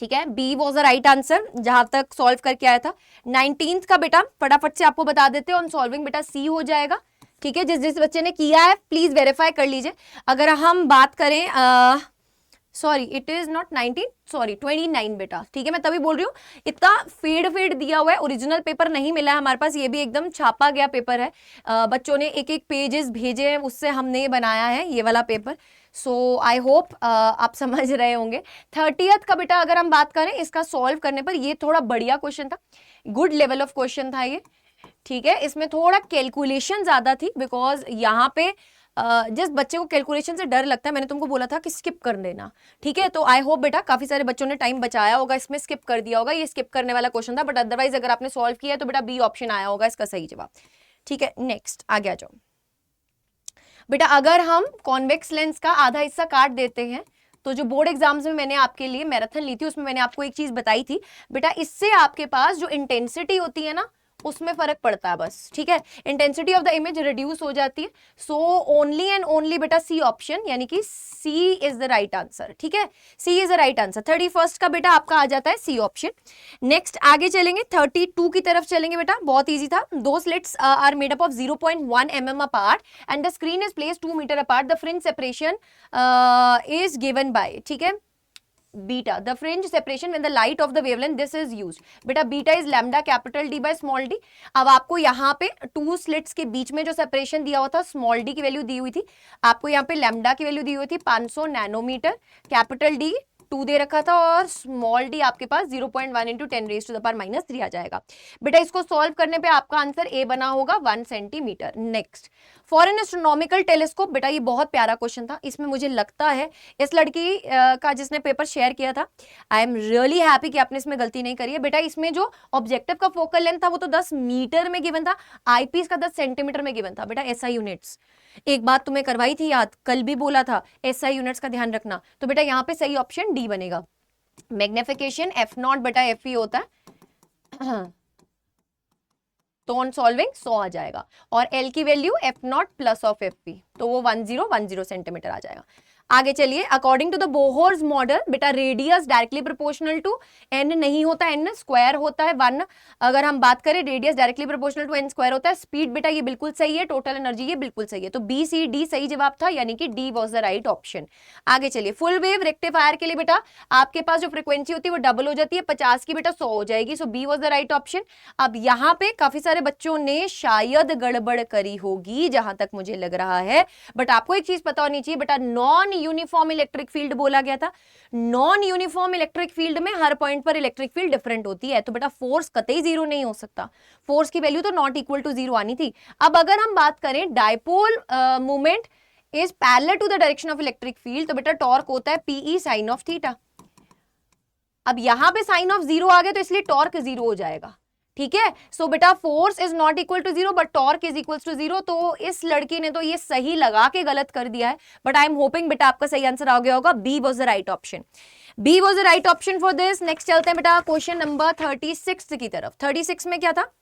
ठीक है, B was the right answer जहां तक सॉल्व करके आया था। 19th का बेटा फटाफट से आपको बता देते हैं ऑन सॉल्विंग, बेटा सी हो जाएगा। ठीक है, जिस जिस बच्चे ने किया है प्लीज वेरीफाई कर लीजिए। अगर हम बात करें sorry it is not 19, sorry 29 बेटा। ठीक है, मैं तभी बोल रही हूँ, इतना फेड दिया हुआ है, ओरिजिनल पेपर नहीं मिला है हमारे पास, ये भी एकदम छापा गया पेपर है। बच्चों ने एक एक पेजेस भेजे हैं, उससे हमने बनाया है ये वाला पेपर। सो आई होप आप समझ रहे होंगे। 30th का बेटा अगर हम बात करें इसका सॉल्व करने पर, ये थोड़ा बढ़िया क्वेश्चन था, गुड लेवल ऑफ क्वेश्चन था ये। ठीक है, इसमें थोड़ा कैलकुलेशन ज्यादा थी, बिकॉज यहाँ पे जिस बच्चे को कैलकुलेशन से डर लगता है, मैंने तुमको बोला था कि स्किप कर देना। ठीक है, तो आई होप बेटा काफी सारे बच्चों ने टाइम बचाया होगा, इसमें स्किप कर दिया होगा, ये स्किप करने वाला क्वेश्चन था, बट अदरवाइज अगर आपने सॉल्व किया है तो बेटा बी ऑप्शन आया होगा इसका सही जवाब। ठीक है, नेक्स्ट आगे आ जाओ बेटा। अगर हम कॉन्वेक्स लेंस का आधा हिस्सा काट देते हैं, तो जो बोर्ड एग्जाम्स में मैंने आपके लिए मैराथन ली थी उसमें मैंने आपको एक चीज बताई थी बेटा, इससे आपके पास जो इंटेंसिटी होती है ना उसमें फर्क पड़ता है बस, ठीक है। Intensity of the image reduce हो जाती है। सो ओनली एंड ओनली बेटा सी ऑप्शन, यानी कि C is the right answer, ठीक है, C is the right answer. 31st का बेटा आपका आ जाता है सी ऑप्शन। नेक्स्ट आगे चलेंगे, 32 की तरफ चलेंगे बेटा, बहुत ईजी था। दो slits are made up of 0.1 mm apart and the screen is placed 2 metre apart, the fringe separation is given by, ठीक है, beta, the fringe separation when the light of the wavelength this is used, बेटा beta is lambda capital D by small D. अब आपको यहाँ पे टू स्लिट्स के बीच में जो सेपरेशन दिया हुआ था, स्मॉल डी की वैल्यू दी हुई थी, आपको यहाँ पे लैम्डा की वैल्यू दी हुई थी 500 नैनोमीटर, कैपिटल डी 2 दे रखा था और स्मॉल डी आपके पास 0.1 इंटू 10⁻³ आ जाएगा। बेटा इसको सॉल्व करने पे आपका आंसर ए बना होगा 1 centimetre. Next, for an astronomical telescope, बेटा ये बहुत प्यारा क्वेश्चन था, इसमें मुझे लगता है इस लड़की का जिसने पेपर शेयर किया था, आई एम रियली हैप्पी कि आपने इसमें गलती नहीं करी है। बेटा इसमें जो ऑब्जेक्टिव का फोकल लेंथ था वो तो 10 मीटर में गिवन था, आईपीस का 10 सेंटीमीटर में गिवन था। बेटा एसआई यूनिट्स, एक बात तुम्हें करवाई थी याद, कल भी बोला था एसआई यूनिट्स का ध्यान रखना। तो बेटा यहाँ पे सही ऑप्शन डी बनेगा। मैग्निफिकेशन f0 बटा fe होता है तो ऑन सॉल्विंग 100 आ जाएगा, और L की value f0 plus of fp, तो वो 1010 सेंटीमीटर आ जाएगा। आगे चलिए, according to the Bohr's model, बेटा radius directly proportional to n नहीं होता, n स्क्वायर होता है 1। अगर हम बात करें radius directly proportional to n square होता है। स्पीड बेटा ये बिल्कुल सही है, टोटल एनर्जी ये बिल्कुल सही है, तो बी सी डी सही जवाब था, यानी कि D was the right option. आगे चलिए, फुल वेव रेक्टिफायर के लिए बेटा आपके पास जो फ्रीक्वेंसी होती है वो डबल हो जाती है, 50 की बेटा 100 हो जाएगी, so B was the right option. अब यहाँ पे काफी सारे बच्चों ने शायद गड़बड़ करी होगी जहां तक मुझे लग रहा है, बट आपको एक चीज पता होनी चाहिए बेटा, नॉन यूनिफॉर्म इलेक्ट्रिक फील्ड बोला गया था। नॉन यूनिफॉर्म इलेक्ट्रिक फील्ड में हर पॉइंट पर इलेक्ट्रिक फील्ड डिफरेंट होती है, तो बेटा फोर्स कतई जीरो नहीं हो सकता, फोर्स की वैल्यू तो नॉट इक्वल टू जीरो आनी थी। अब अगर हम बात करें dipole moment is parallel to the direction of electric field, तो बेटा टॉर्क होता है पीई साइन ऑफ थीटा। अब यहां पे साइन ऑफ जीरो आ गया तो इसलिए टॉर्क जीरो हो जाएगा, ठीक है। सो बेटा force is not equal to zero but torque is equal to zero, तो इस लड़की ने तो ये सही लगा के गलत कर दिया है, बट आई एम होपिंग बेटा आपका सही आंसर आ गया होगा, B was the right option, B was the right option for this. Next चलते हैं बेटा क्वेश्चन नंबर 36 की तरफ। 36 में क्या था,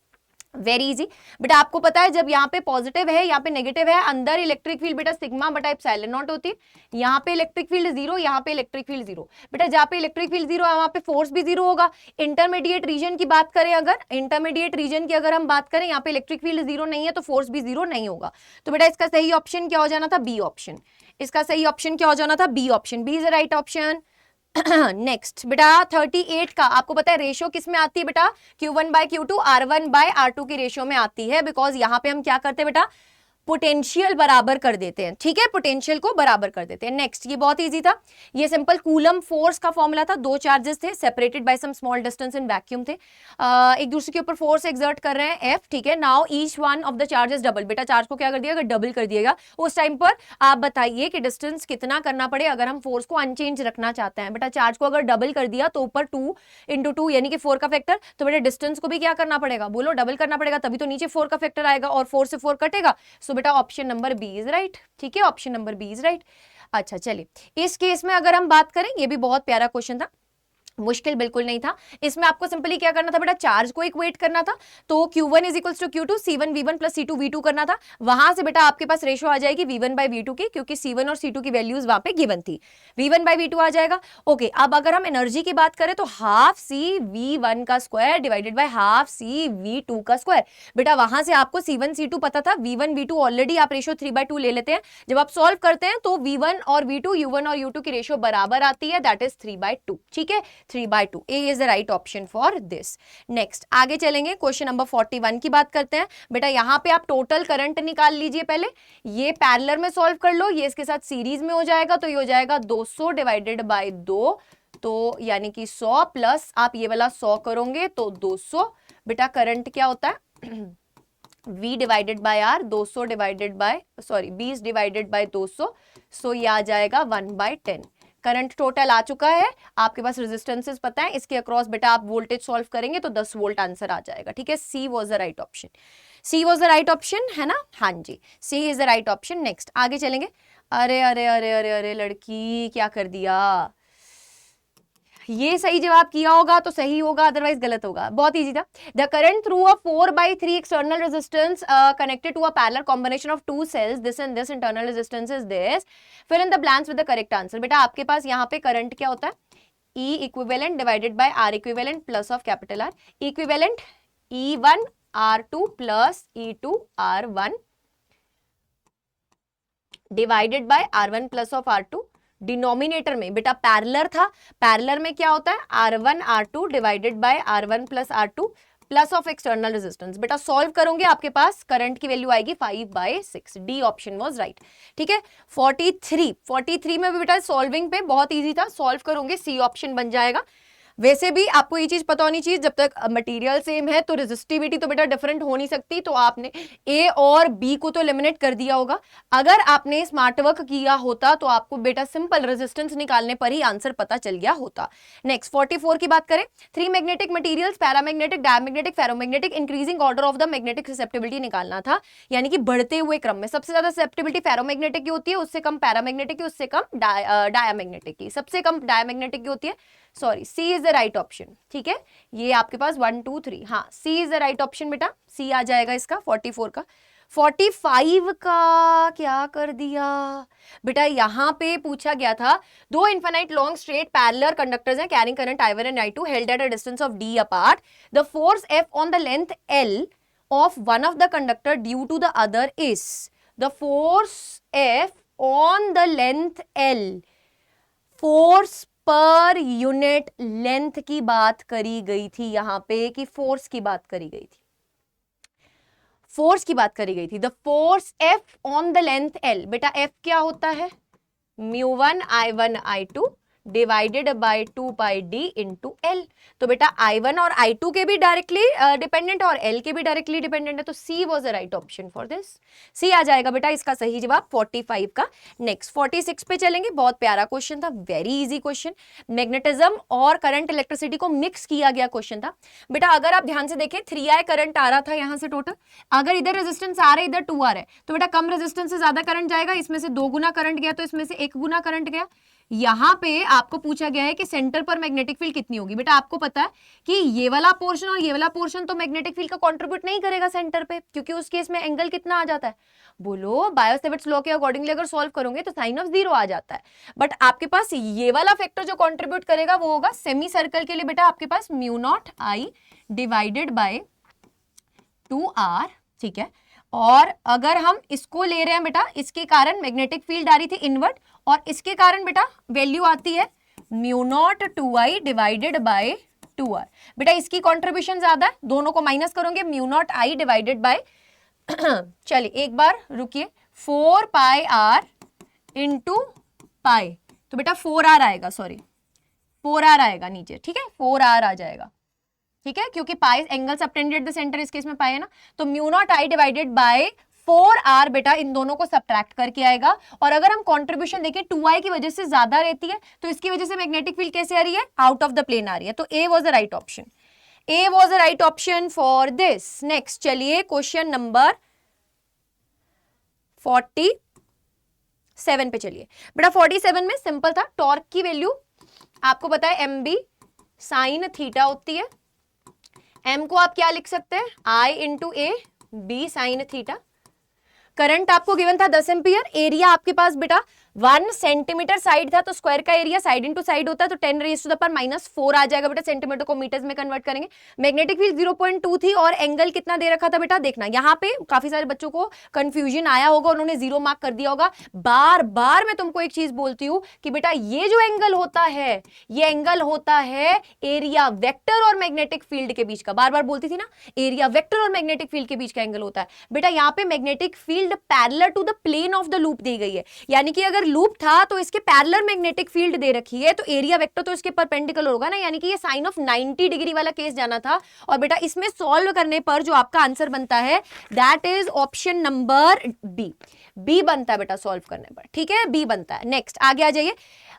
वेरी इजी बेटा, आपको पता है जब यहाँ पे पॉजिटिव है यहाँ पे नेगेटिव है, अंदर इलेक्ट्रिक फील्ड बेटा सिग्मा बटा एप्सिलॉन नॉट होती है, यहाँ पे इलेक्ट्रिक फील्ड जीरो, यहाँ पे इलेक्ट्रिक फील्ड जीरो। बेटा जहाँ पे इलेक्ट्रिक फील्ड जीरो है वहाँ पे फोर्स भी जीरो होगा। इंटरमीडिएट रीजन की बात करें, अगर इंटरमीडिएट रीजन की अगर हम बात करें, यहाँ पे इलेक्ट्रिक फील्ड जीरो नहीं है तो फोर्स भी जीरो नहीं होगा, तो बेटा इसका सही ऑप्शन क्या हो जाना था, बी ऑप्शन। इसका सही ऑप्शन क्या हो जाना था, B option, B is the right option. Next बेटा 38 का, आपको पता है रेशियो किस में आती है बेटा, Q1/Q2 R1/R2 की रेशियो में आती है, बिकॉज यहाँ पे हम क्या करते हैं बेटा, पोटेंशियल बराबर कर देते हैं, ठीक है, पोटेंशियल को बराबर कर देते हैं। नेक्स्ट, ये बहुत इजी था, ये सिंपल कूलम फोर्स का फॉर्मूला था, दो चार्जेस थे separated by some small distance in vacuum थे, एक दूसरे के ऊपर फोर्स एक्सर्ट कर रहे हैं F, ठीक है। Now each one of the charges double, बेटा चार्ज को क्या कर दिया, अगर डबल कर दिएगा उस टाइम पर आप बताइए कि डिस्टेंस कितना करना पड़े अगर हम फोर्स को अनचेंज रखना चाहते हैं। बेटा चार्ज को अगर डबल कर दिया तो ऊपर 2 × 2 यानी कि 4 का फैक्टर, तो बेटा डिस्टेंस को भी क्या करना पड़ेगा, बोलो डबल करना पड़ेगा, तभी तो नीचे 4 का फैक्टर आएगा और 4 से 4 कटेगा, सो बेटा option number B is right, ठीक है, option number B is right. अच्छा चलिए, इस केस में अगर हम बात करें, ये भी बहुत प्यारा क्वेश्चन था, मुश्किल बिल्कुल नहीं था। इसमें आपको सिंपली क्या करना था बेटा, चार्ज को इक्वेट करना था, तो Q1 = Q2 C1 V1 + C2 V2 करना था। वहां से बेटा आपके पास रेशो आ जाएगी V1/V2 की, क्योंकि C1 और C2 की वैल्यूज वहां पे गिवन थी, V1/V2 आ जाएगा। ओके, अब अगर हम एनर्जी की बात करें तो हाफ CV1 का square divided by half CV2 का स्क्वायर। बेटा वहां से आपको C1 C2 पता था, V1 V2 ऑलरेडी आप रेशो 3/2 ले लेते हैं, जब आप सॉल्व करते हैं तो V1 और V2 U1 और U2 की रेशो बराबर आती है, दैट इज 3/2, ठीक है, 3/2, A is the right option for this. Next आगे चलेंगे, क्वेश्चन नंबर 41 की बात करते हैं। बेटा यहाँ पे आप टोटल करंट निकाल लीजिए, पहले ये पैरेलल में सॉल्व कर लो, ये इसके साथ सीरीज में हो जाएगा, तो ये हो जाएगा 200 / 2, तो यानी कि 100 प्लस आप ये वाला 100 करोगे तो 200। बेटा करंट क्या होता है, V divided by R, 200 divided by 20 divided by 200, सो ये आ जाएगा 1/10। करंट टोटल आ चुका है, आपके पास रेजिस्टेंसेस पता है, इसके अक्रॉस बेटा आप वोल्टेज सॉल्व करेंगे तो 10 वोल्ट आंसर आ जाएगा, ठीक है। C was the right option, C was the right option, है ना, हाँ जी, C is the right option. Next आगे चलेंगे। अरे अरे अरे अरे अरे लड़की क्या कर दिया, ये सही जवाब किया होगा तो सही होगा, अदरवाइज गलत होगा। बहुत इजी था। The current through a 4/3 external resistance connected to a parallel combination of two cells, this and this internal resistance is this, fill in the blanks with the correct answer. बेटा आपके पास यहाँ पे करंट क्या होता है, E equivalent divided by R equivalent plus of capital R, equivalent E1 R2 plus E2 R1 divided by R1 plus of R2। Denominator में बेटा पैरेलल था, पैरेलल में क्या होता है R1 R2 divided by R1 plus R2 plus of external resistance. बेटा सॉल्व करोगे आपके पास करंट की वैल्यू आएगी 5/6। D option was right. ठीक है, 43 में भी बेटा सॉल्विंग पे बहुत इजी था, सॉल्व करोगे सी ऑप्शन बन जाएगा। वैसे भी आपको ये चीज पता होनी चाहिए, जब तक मटेरियल सेम है तो रेजिस्टिविटी तो बेटा डिफरेंट हो नहीं सकती, तो आपने ए और बी को तो एलिमिनेट कर दिया होगा। अगर आपने स्मार्ट वर्क किया होता तो आपको बेटा सिंपल रेजिस्टेंस निकालने पर ही आंसर पता चल गया होता। नेक्स्ट 44 की बात करें, 3 magnetic materials paramagnetic, diamagnetic, ferromagnetic, increasing order of the magnetic susceptibility निकालना था, यानी कि बढ़ते हुए क्रम में। सबसे ज्यादा ससेप्टिबिलिटी फेरोमैग्नेटिक की होती है, उससे कम पैरामैग्नेटिक की, उससे कम डायमैग्नेटिक की, सबसे कम डायमैग्नेटिक की होती है। Sorry, C is the right option. ठीक है, ये आपके पास 1 2 3, हाँ C is the right option बेटा, सी आ जाएगा इसका 44 का। 45 का क्या कर दिया बेटा, यहां पे पूछा गया था दो infinite long straight parallel conductors हैं carrying current I1 and I2 held at a distance of d apart, the force F on the length L of one of the conductor due to the other is, the force F on the length L, force पर यूनिट लेंथ की बात करी गई थी यहां पे, कि फोर्स की बात करी गई थी, फोर्स की बात करी गई थी। The force F on the length L, बेटा F क्या होता है, μ1 I1 I2 divided by 2πd into L। तो बेटा I1 और I2 के भी डायरेक्टली डिपेंडेंट और L के भी डायरेक्टली डिपेंडेंट है, तो C was the right option for this. C आ जाएगा बेटा इसका सही जवाब 45 का। नेक्स्ट 46 पे चलेंगे, बहुत प्यारा क्वेश्चन था, वेरी इजी क्वेश्चन। मैग्नेटिज्म और करंट इलेक्ट्रिसिटी को मिक्स किया गया क्वेश्चन था। बेटा अगर आप ध्यान से देखें 3I करंट आ रहा था यहां से टोटल, अगर इधर रेजिस्टेंस आ रहा है इधर 2R है, तो बेटा कम रेजिस्टेंस से ज्यादा करंट जाएगा, इसमें से 2 गुना करंट गया तो इसमें से 1 गुना करंट गया। यहां पे आपको पूछा गया है कि सेंटर पर मैग्नेटिक फील्ड कितनी होगी। बेटा आपको पता है कि ये वाला पोर्शन और ये वाला पोर्शन तो मैग्नेटिक फील्ड का कंट्रीब्यूट नहीं करेगा सेंटर पे, क्योंकि उस केस में एंगल कितना आ जाता है, बोलो बायो-सेवर्ट्स लॉ के अकॉर्डिंगली अगर सॉल्व करोगे तो साइन ऑफ 0 आ जाता है। बट आपके पास ये वाला फैक्टर जो कंट्रीब्यूट करेगा वो होगा सेमी सर्कल के लिए बेटा आपके पास μ0I डिवाइडेड बाय 2R। ठीक है, और अगर हम इसको ले रहे हैं बेटा, इसके कारण मैग्नेटिक फील्ड आ रही थी इनवर्ट, और इसके कारण बेटा वैल्यू आती है μ0 2I डिवाइडेड बाय 2R। बेटा इसकी कंट्रीब्यूशन ज्यादा है, दोनों को माइनस करोगे μ0I डिवाइडेड बाय चलिए एक बार रुकिए 4πR इंटू पाई, तो बेटा 4R आएगा, सॉरी 4R आएगा नीचे। ठीक है, 4R आ जाएगा। ठीक है, क्योंकि पाई एंगल सबटेंडेड द सेंटर, इस केस में पाई है ना, तो μ0I डिवाइडेड बाय 4R बेटा इन दोनों को सब्ट्रैक्ट करके आएगा। और अगर हम कंट्रीब्यूशन देखें 2I की वजह से ज्यादा रहती है, तो इसकी वजह से मैग्नेटिक फील्ड कैसे आ रही है, आउट ऑफ द प्लेन आ रही है, तो A was the right option. A was the right option for this. Next चलिए क्वेश्चन नंबर 47 पे चलिए। बेटा 47 में सिंपल था, टॉर्क की वैल्यू आपको पता है MB साइन थीटा होती है। M को आप क्या लिख सकते हैं, I into A, B sine theta. Current आपको गिवन था 10 एम्पियर, एरिया आपके पास बेटा 1 सेंटीमीटर साइड था, तो स्क्वायर का एरिया साइड इंटू साइड होता है, तो 10 रेज़ टू द पावर -4 आ जाएगा बेटा, सेंटीमीटर को मीटर्स में कन्वर्ट करेंगे। मैग्नेटिक फील्ड 0.2 थी और एंगल कितना दे रखा था बेटा, देखना यहाँ पे काफी सारे बच्चों को कंफ्यूजन आया होगा, उन्होंने 0 मार्क कर दिया होगा। बार बार मैं तुमको एक चीज बोलती हूँ कि बेटा ये जो एंगल होता है, ये एंगल होता है एरिया वेक्टर और मैग्नेटिक फील्ड के बीच का। बार बार बोलती थी ना, एरिया वेक्टर और मैग्नेटिक फील्ड के बीच का एंगल होता है बेटा। यहाँ पे magnetic field parallel to the plane of the loop दी गई है, यानी कि अगर लूप था तो इसके पैरेलल मैग्नेटिक फील्ड दे रखी है, तो एरिया वेक्टर तो इसके परपेंडिकुलर होगा ना, यानी कि ये साइन ऑफ 90 डिग्री वाला केस जाना था। और बेटा इसमें सॉल्व करने पर जो आपका आंसर बनता है that is option number B बनता है बेटा, सॉल्व करने पर। ठीक है, बी बनता है। नेक्स्ट आगे आ जाइए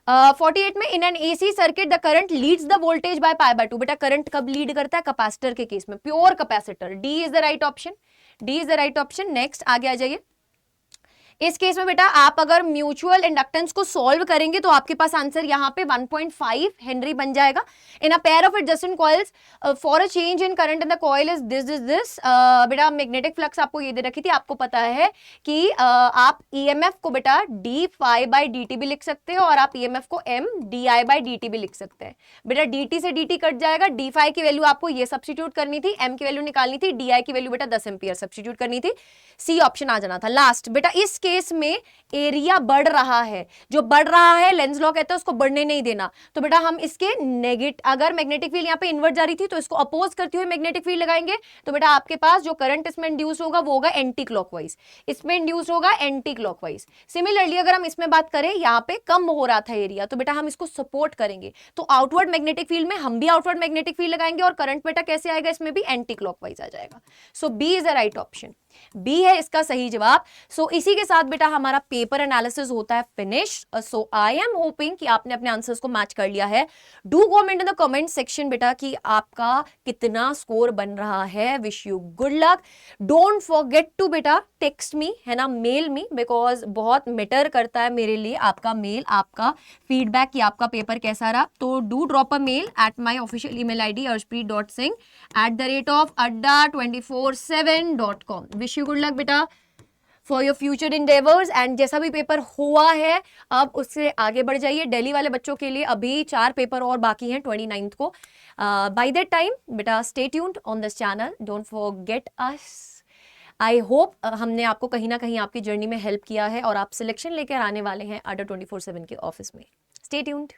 48 में, in an AC circuit the current leads the voltage by π/2। बेटा करंट कब लीड करता है, कैपेसिटर के केस में, pure capacitor. D is the right option, D is the right option. Next आगे आ जाइए इस केस में बेटा आप अगर म्यूचुअल इंडक्टेंस को सॉल्व करेंगे तो आपके पास आंसर यहाँ पे 1.5 हेनरी बन जाएगा। In a pair of adjacent coils for a change in current in the coil is this. बेटा मैग्नेटिक फ्लक्स आपको ये दे रखी थी, आपको पता है कि आप ईएमएफ को बेटा d phi by d t भी लिख सकते हो और आप ईएमएफ को M d I by d t भी लिख सकते हैं। बेटा dt से dt कट जाएगा, डी फाई की वैल्यू आपको ये सब्स्टिट्यूट करनी थी, m की वैल्यू निकालनी थी, di की वैल्यू बेटा 10 एम्पियर सब्स्टिट्यूट करनी थी, सी ऑप्शन आ जाना था लास्ट। बेटा इस केस में एरिया बढ़ रहा है, जो बढ़ रहा है लेंज लॉ कहता है उसको बढ़ने नहीं देना, तो बेटा हम इसके नेगेटिव, अगर मैग्नेटिक फील्ड यहाँ पे इन्वर्ट जा रही थी तो इसको अपोज करते हुए मैग्नेटिक फील्ड लगाएंगे, तो बेटा आपके पास जो करंट इसमें इंड्यूस होगा वो होगा एंटी क्लॉकवाइज, इसमें इंड्यूस होगा एंटी क्लॉकवाइज। सिमिलरली अगर हम इसमें बात करें, यहाँ पे कम हो रहा था एरिया, तो बेटा हम इसको सपोर्ट करेंगे, तो आउटवर्ड मैग्नेटिक फील्ड में हम भी आउटवर्ड मैग्नेटिक फील्ड लगाएंगे और करंट बेटा कैसे आएगा, इसमें भी एंटी क्लॉकवाइज आ जाएगा। So B is the right option, B है इसका सही जवाब। सो इसी के साथ बेटा हमारा पेपर एनालिसिस होता है finish. So I am hoping कि आपने अपने आंसर्स को मैच कर लिया है। Do comment in the comment section बेटा कि आपका कितना स्कोर बन रहा है। Wish you good luck. Don't forget to बेटा टेक्स्ट मी, है ना, मेल मी, बिकॉज बहुत मैटर करता है मेरे लिए आपका मेल, आपका फीडबैक कि आपका पेपर कैसा रहा। तो do drop a mail at my official email ID arshpreet.singh@247.com। Wish you good luck बेटा for your future endeavours. And जैसा भी पेपर हुआ है अब उससे आगे बढ़ जाइए। दिल्ली वाले बच्चों के लिए अभी 4 पेपर और बाकी हैं 29 को। बाय दैट टाइम बेटा stay tuned on this channel, don't forget us. I hope हमने आपको कहीं ना कहीं आपकी जर्नी में हेल्प किया है और आप सिलेक्शन लेकर आने वाले हैं अडर 24/7 के ऑफिस में। Stay tuned.